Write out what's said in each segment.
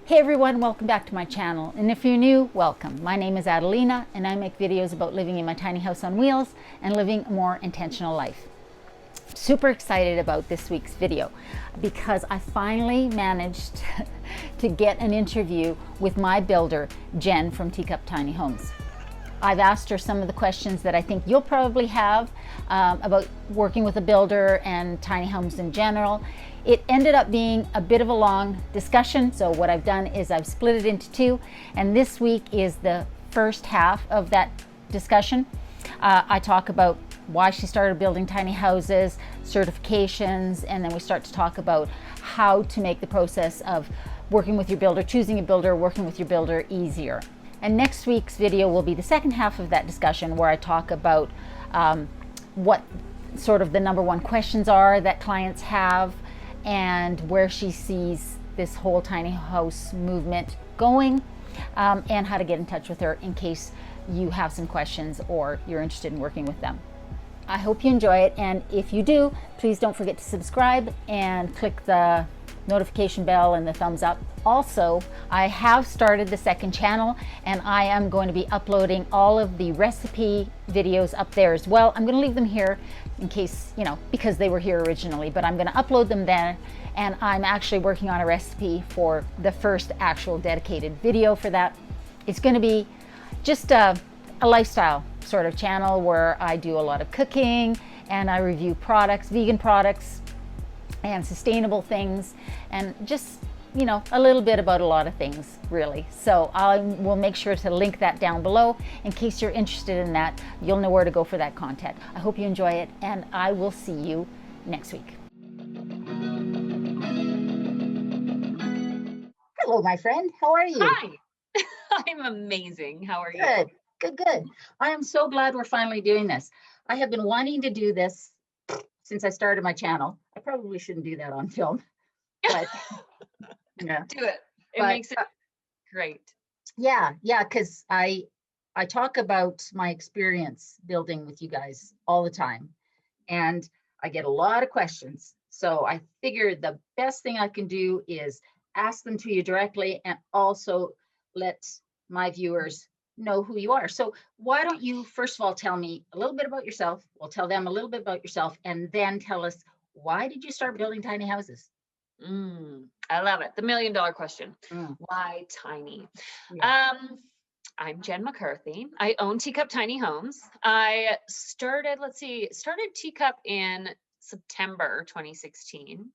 Hey everyone, welcome back to my channel. And if you're new, welcome. My name is Adelina and I make videos about living in my tiny house on wheels and living a more intentional life. Super excited about this week's video because I finally managed to get an interview with my builder, Jen from Teacup Tiny Homes. I've asked her some of the questions that I think you'll probably have about working with a builder and tiny homes in general. It ended up being a bit of a long discussion, so what I've done is I've split it into two, and this week is the first half of that discussion. I talk about why she started building tiny houses, certifications, and then we start to talk about how to make the process of working with your builder, choosing a builder, working with your builder easier. And next week's video will be the second half of that discussion where I talk about what sort of the number one questions are that clients have and where she sees this whole tiny house movement going, and how to get in touch with her in case you have some questions or you're interested in working with them. I hope you enjoy it, and if you do, please don't forget to subscribe and click the notification bell and the thumbs up. Also, I have started the second channel and I am going to be uploading all of the recipe videos up there as well. I'm going to leave them here in case, because they were here originally, but I'm going to upload them there, and I'm actually working on a recipe for the first actual dedicated video for that. It's going to be just a lifestyle sort of channel where I do a lot of cooking and I review products, vegan products and sustainable things, and just a little bit about a lot of things really. So I will make sure to link that down below in case you're interested in that. You'll know where to go for that content. I hope you enjoy it, and I will see you next week. Hello, my friend. How are you? Hi, I'm amazing. How are you? Good, good, good. I am so glad we're finally doing this. I have been wanting to do this since I started my channel. I probably shouldn't do that on film, but yeah. Do it. It makes it great. Yeah, because I talk about my experience building with you guys all the time, and I get a lot of questions. So I figured the best thing I can do is ask them to you directly and also let my viewers know who you are. So why don't you first of all tell me a little bit about yourself? We'll tell them a little bit about yourself, and then tell us, why did you start building tiny houses? I love it. The $1 million question. Why tiny? Yeah. I'm Jen McCarthy. I own Teacup Tiny Homes. I started Teacup in September 2016.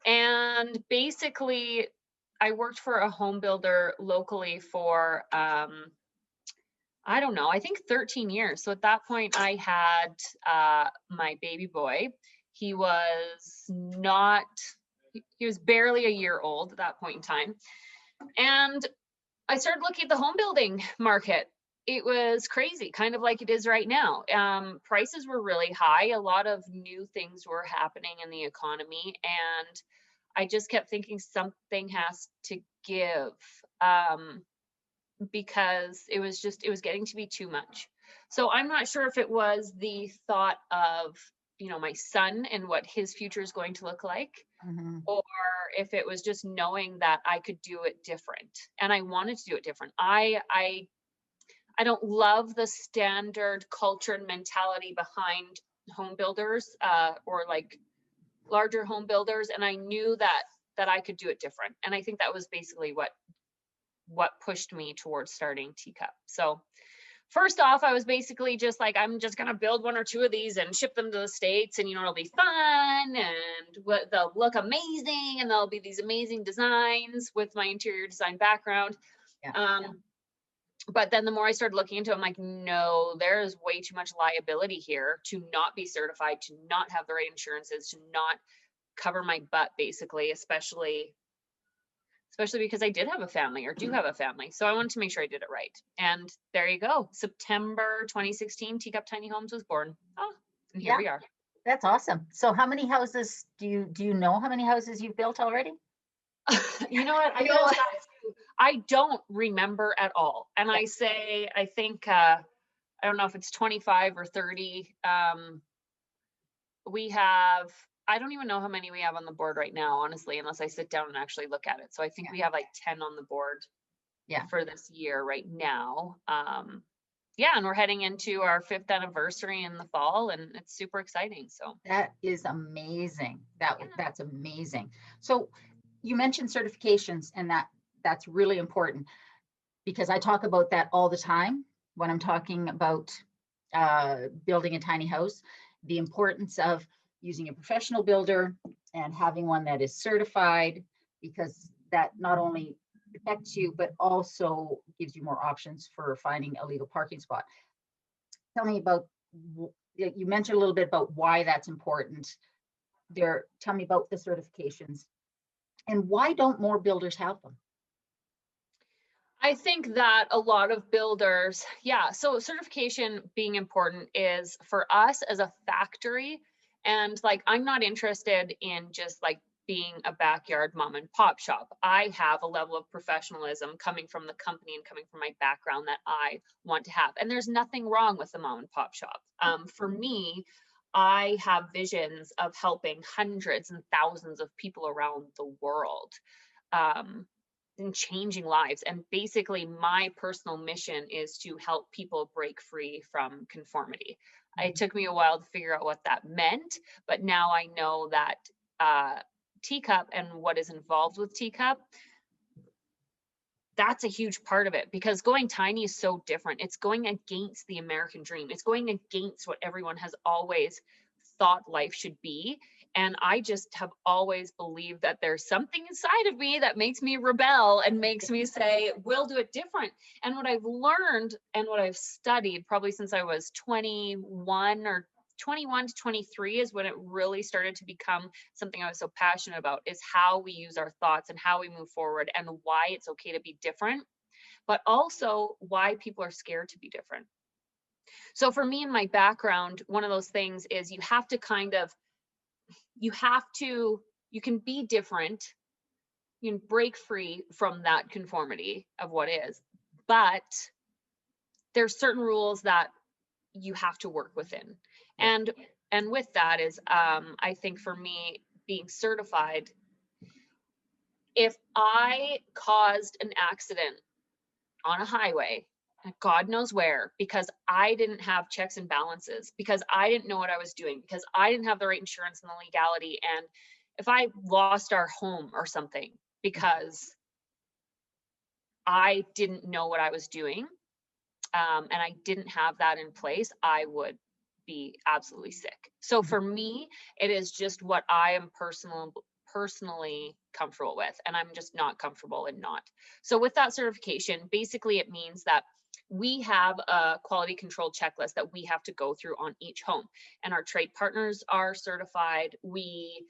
And basically, I worked for a home builder locally for, I don't know, I think 13 years. So at that point, I had my baby boy. He was barely a year old at that point in time. And I started looking at the home building market. It was crazy, kind of like it is right now. Prices were really high. A lot of new things were happening in the economy. And I just kept thinking something has to give, because it was getting to be too much. So I'm not sure if it was the thought of, my son and what his future is going to look like, or if it was just knowing that I could do it different. And I wanted to do it different. I don't love the standard culture and mentality behind home builders, or like larger home builders. And I knew that I could do it different. And I think that was basically what pushed me towards starting Teacup. So first off, I was basically just like, I'm just going to build one or two of these and ship them to the States, and, it'll be fun and they'll look amazing and there'll be these amazing designs with my interior design background. But then the more I started looking into it, I'm like, no, there is way too much liability here to not be certified, to not have the right insurances, to not cover my butt, basically, especially because I did have a family, or do have a family. So I wanted to make sure I did it right. And there you go. September 2016, Teacup Tiny Homes was born. And here we are. That's awesome. So how many houses do you know how many houses you've built already? You know what? I don't remember at all. And I think, I don't know if it's 25 or 30. We have I don't even know how many we have on the board right now, honestly, unless I sit down and actually look at it. So I think Yeah. we have like 10 on the board Yeah. for this year right now. Yeah, and we're heading into our 5th anniversary in the fall, and it's super exciting. So That is amazing. yeah. That's amazing. So you mentioned certifications, and that's really important because I talk about that all the time when I'm talking about building a tiny house, the importance of using a professional builder and having one that is certified, because that not only protects you, but also gives you more options for finding a legal parking spot. Tell me about, you mentioned a little bit about why that's important there. Tell me about the certifications and why don't more builders have them? I think that a lot of builders, yeah, so certification being important is for us as a factory. And like, I'm not interested in just like being a backyard mom and pop shop. I have a level of professionalism coming from the company and coming from my background that I want to have. And there's nothing wrong with the mom and pop shop. For me, I have visions of helping hundreds and thousands of people around the world. Um, and changing lives. And basically, my personal mission is to help people break free from conformity. It took me a while to figure out what that meant, but now I know that Teacup and what is involved with Teacup, that's a huge part of it, because going tiny is so different. It's going against the American dream. It's going against what everyone has always thought life should be. And I just have always believed that there's something inside of me that makes me rebel and makes me say, we'll do it different. And what I've learned and what I've studied probably since I was 21 to 23 is when it really started to become something I was so passionate about, is how we use our thoughts and how we move forward and why it's okay to be different, but also why people are scared to be different. So for me and my background, one of those things is you can be different, you can break free from that conformity of what is, but there's certain rules that you have to work within. Yeah. And with that is, I think for me, being certified, if I caused an accident on a highway, God knows where, because I didn't have checks and balances, because I didn't know what I was doing, because I didn't have the right insurance and the legality, and if I lost our home or something because I didn't know what I was doing, and I didn't have that in place, I would be absolutely sick. So for me, it is just what I am personally comfortable with, and I'm just not comfortable in not. So with that certification, basically it means that we have a quality control checklist that we have to go through on each home, and our trade partners are certified. We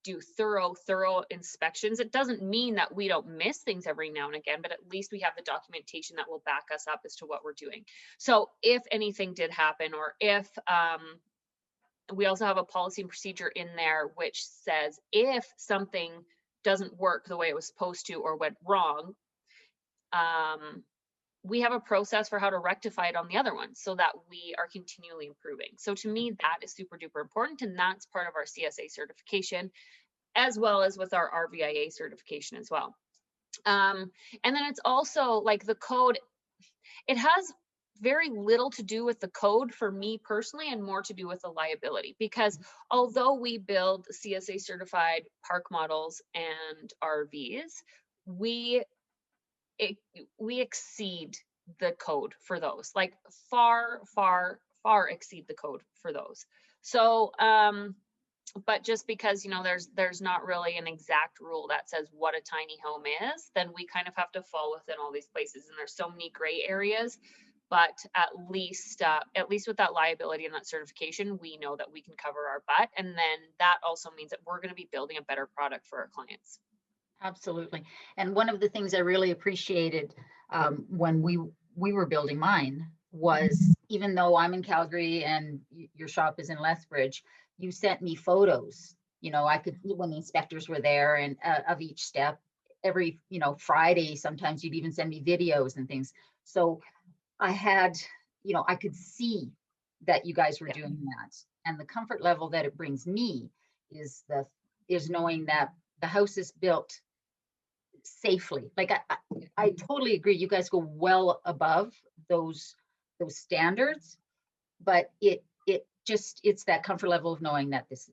do thorough inspections. It doesn't mean that we don't miss things every now and again, but at least we have the documentation that will back us up as to what we're doing. So if anything did happen, or if we also have a policy and procedure in there which says if something doesn't work the way it was supposed to or went wrong, we have a process for how to rectify it on the other ones so that we are continually improving. So to me, that is super duper important. And that's part of our CSA certification, as well as with our RVIA certification as well. And then it's also like the code, it has very little to do with the code for me personally, and more to do with the liability, because although we build CSA certified park models and RVs, we exceed the code for those, like far exceed the code for those. So but just because there's not really an exact rule that says what a tiny home is, then we kind of have to fall within all these places, and there's so many gray areas. But at least with that liability and that certification, we know that we can cover our butt, and then that also means that we're going to be building a better product for our clients. Absolutely. And one of the things I really appreciated when we were building mine was, even though I'm in Calgary and your shop is in Lethbridge, you sent me photos. I could, when the inspectors were there, and of each step. Every Friday, sometimes you'd even send me videos and things. So I had, I could see that you guys were doing that. And the comfort level that it brings me is knowing that the house is built safely. Like I totally agree. You guys go well above those standards, but it's that comfort level of knowing that this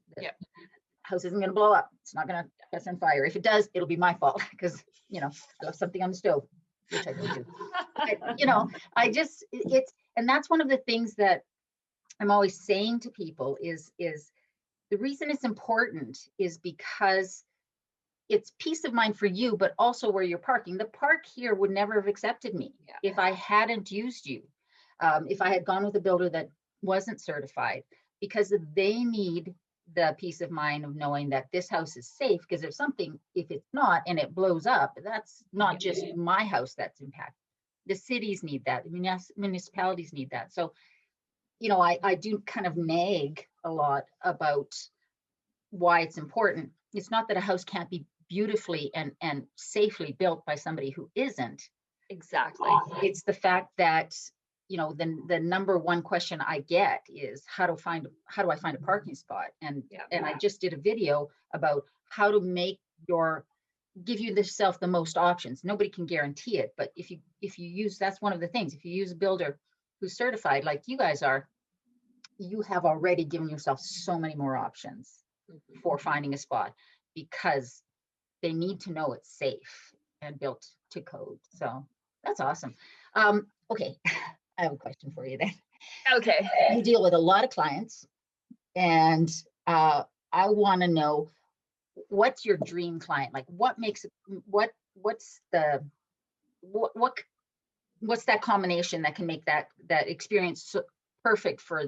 house isn't going to blow up. It's not going to catch on fire. If it does, it'll be my fault because I left something on the stove, which I don't do. But, and that's one of the things that I'm always saying to people is the reason it's important is because it's peace of mind for you, but also where you're parking. The park here would never have accepted me if I hadn't used you. If I had gone with a builder that wasn't certified, because they need the peace of mind of knowing that this house is safe. Because if it's not and it blows up, that's not just my house that's impacted. The cities need that. Municipalities need that. So, I do kind of nag a lot about why it's important. It's not that a house can't be beautifully and safely built by somebody who isn't. Exactly. It's the fact that the number one question I get is how do I find a parking spot? And I just did a video about how to give yourself the most options. Nobody can guarantee it, but if you use, that's one of the things. If you use a builder who's certified like you guys are, you have already given yourself so many more options for finding a spot, because they need to know it's safe and built to code. So that's awesome. Okay, I have a question for you then. Okay. You deal with a lot of clients, and I want to know, what's your dream client? Like, what makes it, what's that combination that can make that experience so perfect for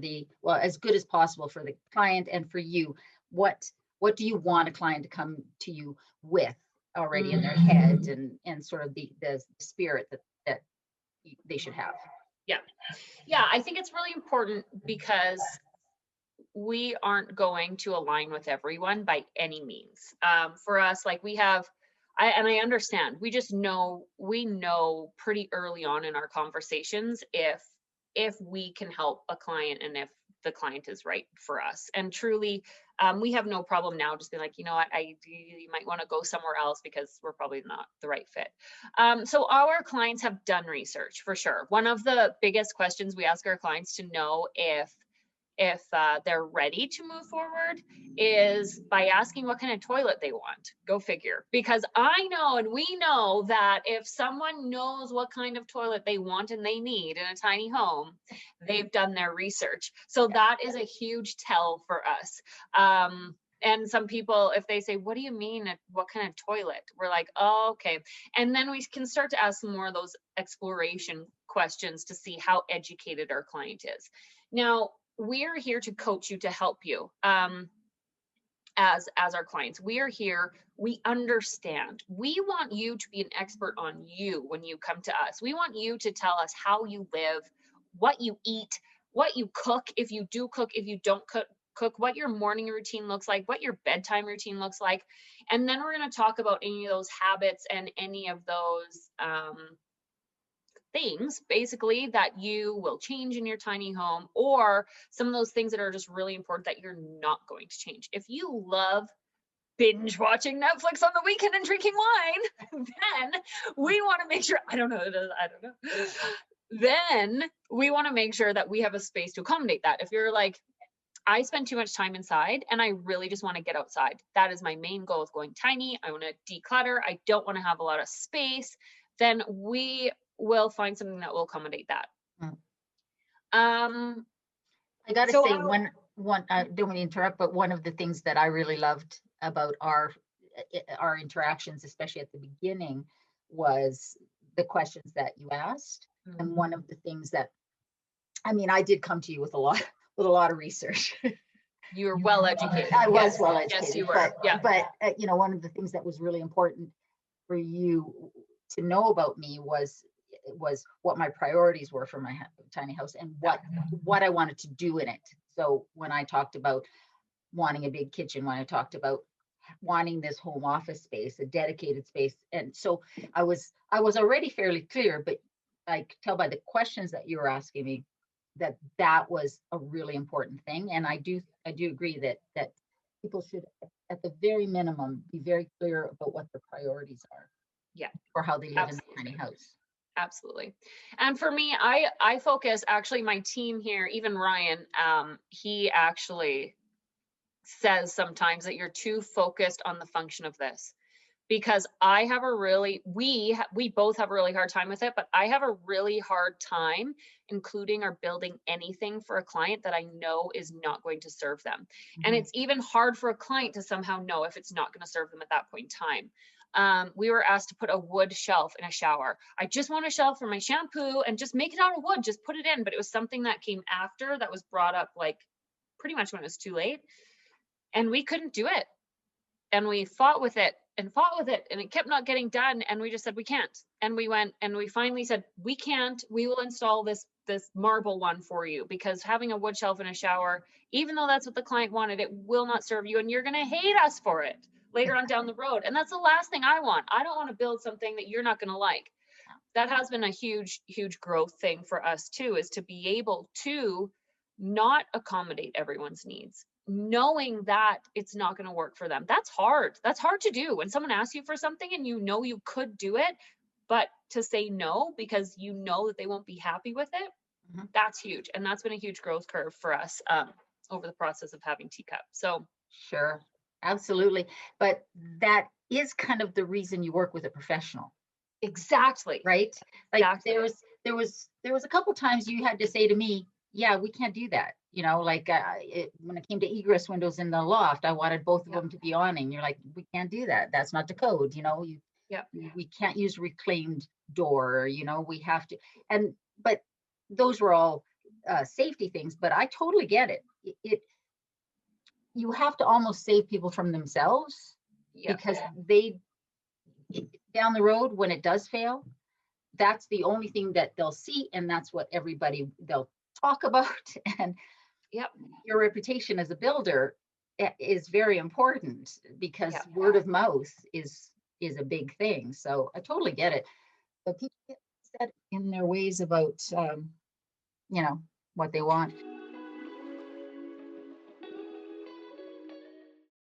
as good as possible for the client and for you? What do you want a client to come to you with already in their head, and sort of the spirit that they should have? Yeah, I think it's really important because we aren't going to align with everyone by any means. For us, like I understand, we know pretty early on in our conversations if we can help a client and if the client is right for us. And truly, we have no problem now just being like, you know what, you might want to go somewhere else because we're probably not the right fit. So our clients have done research for sure. One of the biggest questions we ask our clients to know if they're ready to move forward is by asking what kind of toilet they want. Go figure. Because I know, and we know, that if someone knows what kind of toilet they want and they need in a tiny home, they've done their research. So that is a huge tell for us. And some people, if they say, what do you mean, what kind of toilet? We're like, oh, okay. And then we can start to ask some more of those exploration questions to see how educated our client is. Now, we're here to coach you, to help you as our clients. We are here. We understand. We want you to be an expert on you when you come to us. We want you to tell us how you live, what you eat, what you cook, if you do cook, if you don't cook, what your morning routine looks like, what your bedtime routine looks like. And then we're going to talk about any of those habits and any of those things basically that you will change in your tiny home, or some of those things that are just really important that you're not going to change. If you love binge watching Netflix on the weekend and drinking wine, then we want to make sure, then we want to make sure that we have a space to accommodate that. If you're like, I spend too much time inside and I really just want to get outside, that is my main goal with going tiny. I want to declutter. I don't want to have a lot of space. Then we will find something that will accommodate that. I gotta say, I don't want to interrupt, but one of the things that I really loved about our interactions, especially at the beginning, was the questions that you asked. And one of the things that, I did come to you with a lot of research. You were well educated. I was well educated. Yes, you were. But one of the things that was really important for you to know about me was what my priorities were for my tiny house and what I wanted to do in it. So when I talked about wanting a big kitchen, when I talked about wanting this home office space, a dedicated space, and so I was already fairly clear, but I could tell by the questions that you were asking me that was a really important thing. And I do agree that people should, at the very minimum, be very clear about what their priorities are. Yeah. For how they live Absolutely. in a tiny house. Absolutely. And for me, I focus, actually my team here, even Ryan, he actually says sometimes that you're too focused on the function of this, because I have a really, we both have a really hard time with it, but I have a really hard time including or building anything for a client that I know is not going to serve them. And it's even hard for a client to somehow know if it's not going to serve them at that point in time. We were asked to put a wood shelf in a shower. I just want a shelf for my shampoo and just make it out of wood, just put it in. But it was something that came after, that was brought up like pretty much when it was too late. And we couldn't do it. And we fought with it and it kept not getting done. And we just said, we can't. And we went and we finally said, we can't, we will install this marble one for you, because having a wood shelf in a shower, even though that's what the client wanted, it will not serve you. And you're going to hate us for it later on down the road. And that's the last thing I want. I don't want to build something that you're not going to like. That has been a huge, huge growth thing for us too, is to be able to not accommodate everyone's needs, knowing that it's not going to work for them. That's hard. That's hard to do when someone asks you for something and you know you could do it, but to say no because you know that they won't be happy with it, that's huge. And that's been a huge growth curve for us over the process of having Teacup. So sure, absolutely. But that is kind of the reason you work with a professional. Exactly. Right? Like exactly. there was a couple times you had to say to me, yeah, we can't do that. You know, like when it came to egress windows in the loft, I wanted both of them to be awning. You're like, we can't do that. That's not the code. You know, we can't use reclaimed door. You know, we have to. But those were all safety things. But I totally get it. You have to almost save people from themselves, because down the road, when it does fail, that's the only thing that they'll see, and that's what they'll talk about. And your reputation as a builder is very important, because word of mouth is a big thing. So I totally get it. But people get set in their ways about what they want.